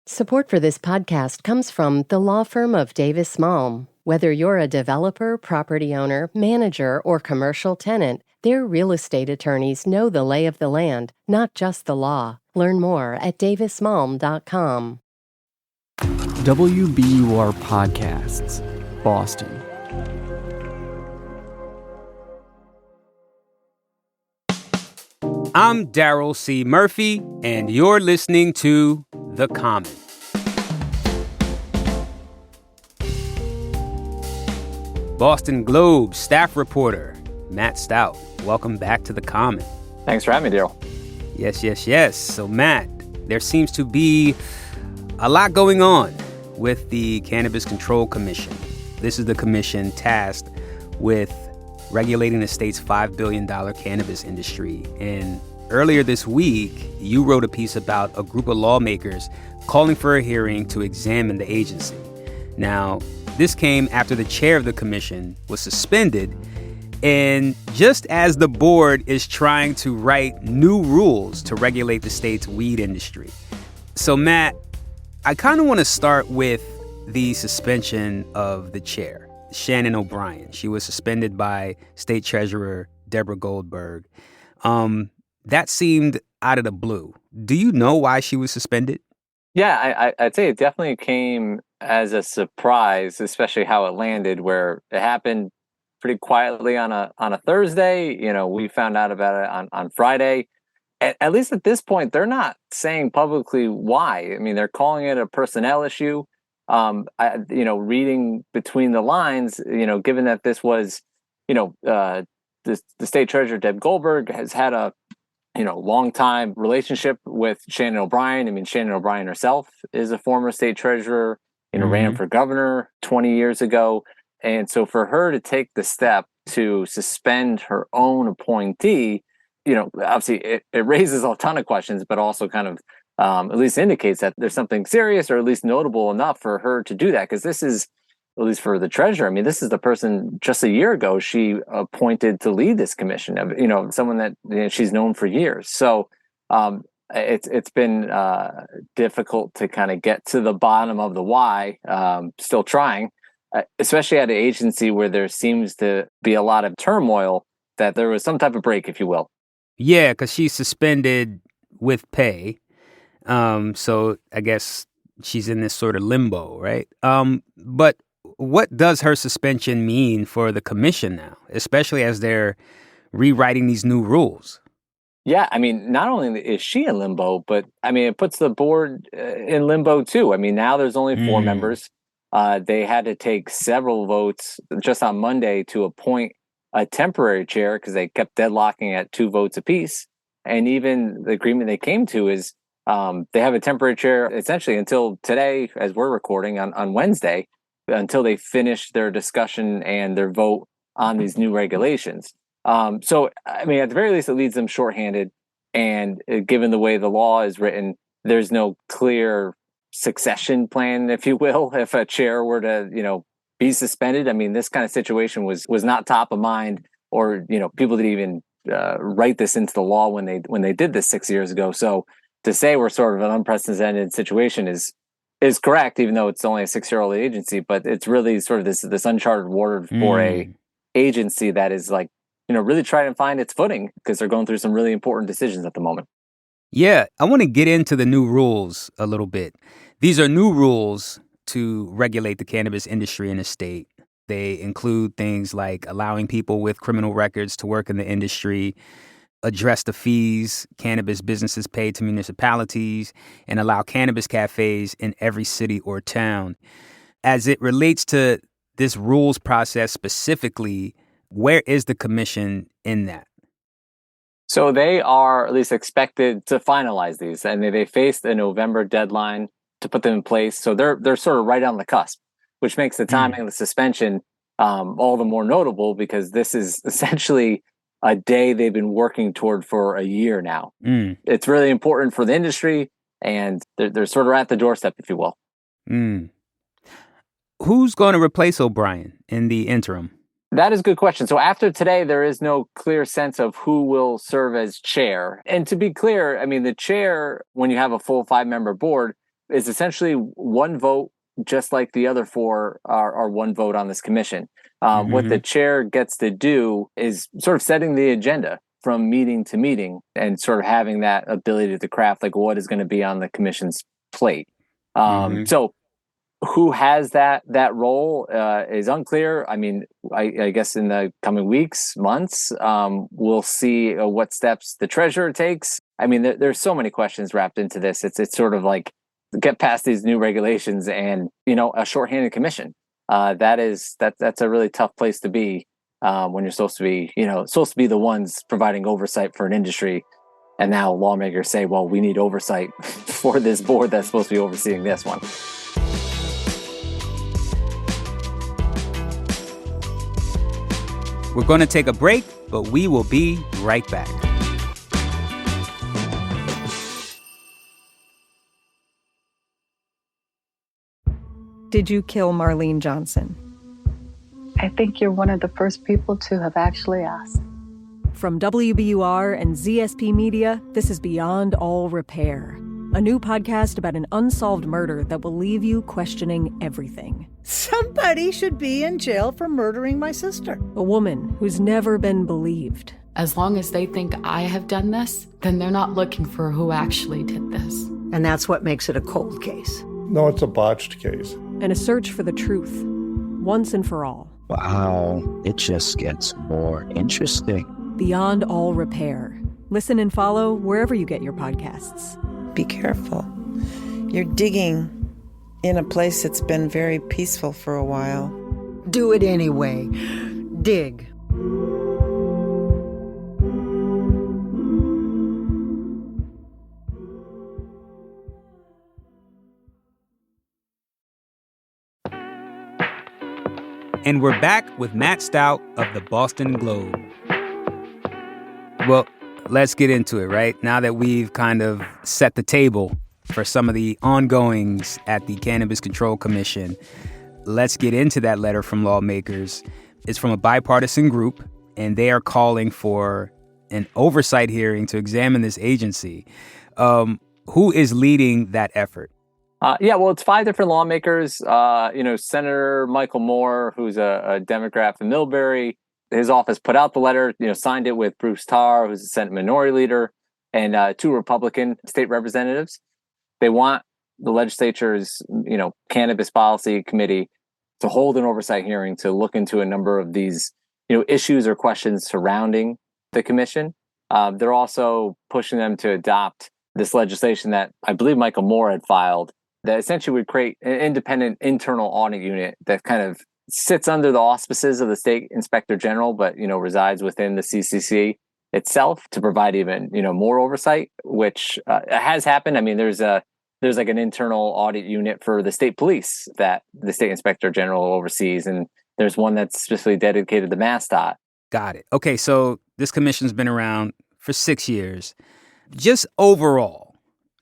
Support for this podcast comes from the law firm of Davis Malm. Whether you're a developer, property owner, manager, or commercial tenant, their real estate attorneys know the lay of the land, not just the law. Learn more at davismalm.com. WBUR Podcasts, Boston. I'm Daryl C. Murphy, and you're listening to The Common. Boston Globe staff reporter Matt Stout, welcome back to The Common. Thanks for having me, Daryl. Yes. So, Matt, there seems to be a lot going on with the Cannabis Control Commission. This is the commission tasked with regulating the state's $5 billion cannabis industry. And earlier this week, you wrote a piece about a group of lawmakers calling for a hearing to examine the agency. Now, this came after the chair of the commission was suspended, and just as the board is trying to write new rules to regulate the state's weed industry. So, Matt, I kind of want to start with the suspension of the chair, Shannon O'Brien. She was suspended by State Treasurer Deborah Goldberg. That seemed out of the blue. Do you know why she was suspended? Yeah, I'd say it definitely came as a surprise, especially how it landed, where it happened pretty quietly on a Thursday. You know, we found out about it on Friday. At least at this point, they're not saying publicly why. I mean, they're calling it a personnel issue. Reading between the lines, given that this was, the State Treasurer Deb Goldberg has had a long time relationship with Shannon O'Brien. I mean, Shannon O'Brien herself is a former state treasurer, ran for governor 20 years ago. And so for her to take the step to suspend her own appointee, obviously it raises a ton of questions, but also kind of at least indicates that there's something serious or at least notable enough for her to do that. Because this is, at least for the treasurer, I mean, this is the person just a year ago she appointed to lead this commission, someone that she's known for years. So it's been difficult to kind of get to the bottom of the why, still trying, especially at an agency where there seems to be a lot of turmoil, that there was some type of break, if you will. Yeah, because she's suspended with pay. So I guess she's in this sort of limbo, right? But what does her suspension mean for the commission now, especially as they're rewriting these new rules? Yeah, I mean, not only is she in limbo, but I mean, it puts the board in limbo too. I mean, now there's only 4 members. They had to take several votes just on Monday to appoint a temporary chair because they kept deadlocking at 2 votes apiece. And even the agreement they came to is they have a temporary chair essentially until today, as we're recording on Wednesday, until they finish their discussion and their vote on these new regulations. So, I mean, at the very least, it leaves them shorthanded. And given the way the law is written, there's no clear succession plan, if you will, if a chair were to, be suspended. I mean, this kind of situation was not top of mind, or, people didn't even write this into the law when they did this 6 years ago. So to say we're sort of an unprecedented situation is correct, even though it's only a 6-year-old agency, but it's really sort of this uncharted water for a agency that is like, really trying to find its footing because they're going through some really important decisions at the moment. Yeah, I want to get into the new rules a little bit. These are new rules to regulate the cannabis industry in the state. They include things like allowing people with criminal records to work in the industry, address the fees cannabis businesses pay to municipalities, and allow cannabis cafes in every city or town. As it relates to this rules process specifically, where is the commission in that? So they are at least expected to finalize these, and they faced a November deadline to put them in place. So they're sort of right on the cusp, which makes the timing of the suspension all the more notable because this is essentially a day they've been working toward for a year now. It's really important for the industry, and they're sort of at the doorstep, if you will. Who's going to replace O'Brien in the interim? That is a good question. So after today, there is no clear sense of who will serve as chair. And to be clear, I mean, the chair, when you have a full 5-member board, is essentially one vote, just like the other four are one vote on this commission. What the chair gets to do is sort of setting the agenda from meeting to meeting and sort of having that ability to craft like what is going to be on the commission's plate. So who has that role is unclear. I mean, I guess in the coming weeks, months, we'll see what steps the treasurer takes. I mean, there's so many questions wrapped into this. It's sort of like get past these new regulations and, a shorthanded commission. That's a really tough place to be when you're supposed to be the ones providing oversight for an industry. And now lawmakers say, well, we need oversight for this board that's supposed to be overseeing this one. We're going to take a break, but we will be right back. Did you kill Marlene Johnson? I think you're one of the first people to have actually asked. From WBUR and ZSP Media, this is Beyond All Repair, a new podcast about an unsolved murder that will leave you questioning everything. Somebody should be in jail for murdering my sister. A woman who's never been believed. As long as they think I have done this, then they're not looking for who actually did this. And that's what makes it a cold case. No, it's a botched case. And a search for the truth, once and for all. Wow, it just gets more interesting. Beyond All Repair. Listen and follow wherever you get your podcasts. Be careful. You're digging in a place that's been very peaceful for a while. Do it anyway. Dig. And we're back with Matt Stout of the Boston Globe. Well, let's get into it, right? Now that we've kind of set the table for some of the ongoings at the Cannabis Control Commission, let's get into that letter from lawmakers. It's from a bipartisan group, and they are calling for an oversight hearing to examine this agency. Who is leading that effort? Well, it's 5 different lawmakers. Senator Michael Moore, who's a Democrat from Millbury, his office put out the letter, signed it with Bruce Tarr, who's the Senate Minority Leader, and 2 Republican state representatives. They want the legislature's, Cannabis Policy Committee to hold an oversight hearing to look into a number of these, issues or questions surrounding the commission. They're also pushing them to adopt this legislation that I believe Michael Moore had filed that essentially would create an independent internal audit unit that kind of sits under the auspices of the state inspector general, but, resides within the CCC itself to provide even, more oversight, which has happened. I mean, there's like an internal audit unit for the state police that the state inspector general oversees. And there's one that's specifically dedicated to Matt Stout. Got it. Okay. So this commission's been around for 6 years. Just overall,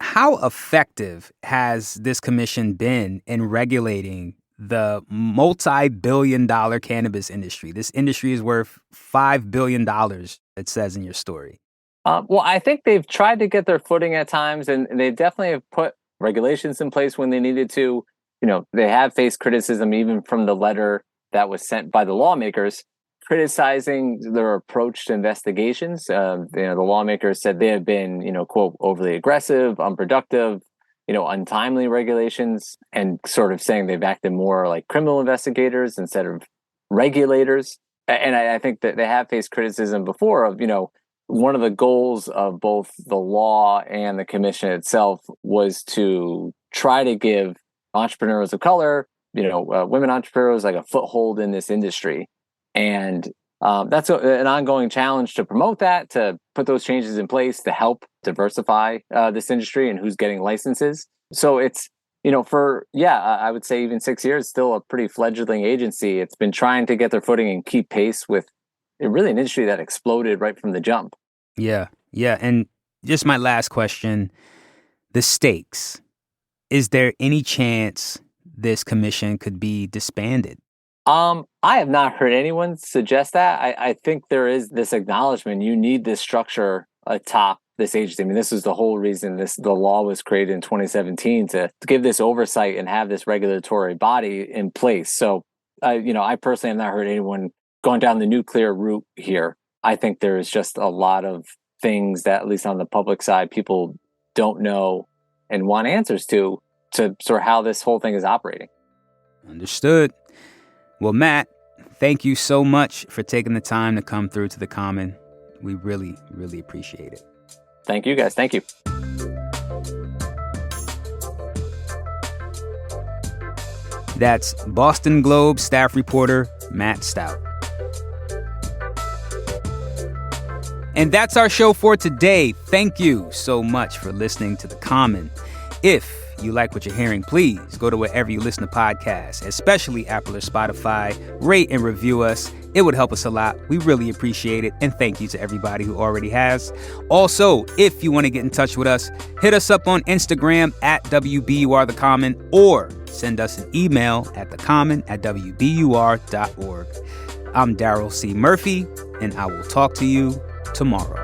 how effective has this commission been in regulating the multi-billion-dollar cannabis industry? This industry is worth $5 billion, it says in your story. Well, I think they've tried to get their footing at times, and they definitely have put regulations in place when they needed to. They have faced criticism even from the letter that was sent by the lawmakers criticizing their approach to investigations. The lawmakers said they have been, quote, overly aggressive, unproductive, untimely regulations, and sort of saying they've acted more like criminal investigators instead of regulators. And I think that they have faced criticism before of, one of the goals of both the law and the commission itself was to try to give entrepreneurs of color, women entrepreneurs like a foothold in this industry. And that's an ongoing challenge to promote that, to put those changes in place to help diversify this industry and who's getting licenses. So it's, I would say even 6 years, still a pretty fledgling agency. It's been trying to get their footing and keep pace with really an industry that exploded right from the jump. Yeah. And just my last question, the stakes. Is there any chance this commission could be disbanded? I have not heard anyone suggest that. I think there is this acknowledgement you need this structure atop this agency. I mean, this is the whole reason the law was created in 2017 to give this oversight and have this regulatory body in place. So, I personally have not heard anyone going down the nuclear route here. I think there is just a lot of things that, at least on the public side, people don't know and want answers to sort of how this whole thing is operating. Understood. Well, Matt, thank you so much for taking the time to come through to The Common. We really, really appreciate it. Thank you, guys. Thank you. That's Boston Globe staff reporter Matt Stout. And that's our show for today. Thank you so much for listening to The Common. If you like what you're hearing, please go to wherever you listen to podcasts, especially Apple or Spotify. Rate and review us. It would help us a lot. We really appreciate it. And thank you to everybody who already has. Also, if you want to get in touch with us, hit us up on Instagram at WBUR-TheCommon or send us an email at thecommon@wbur.org. I'm Daryl C. Murphy, and I will talk to you tomorrow.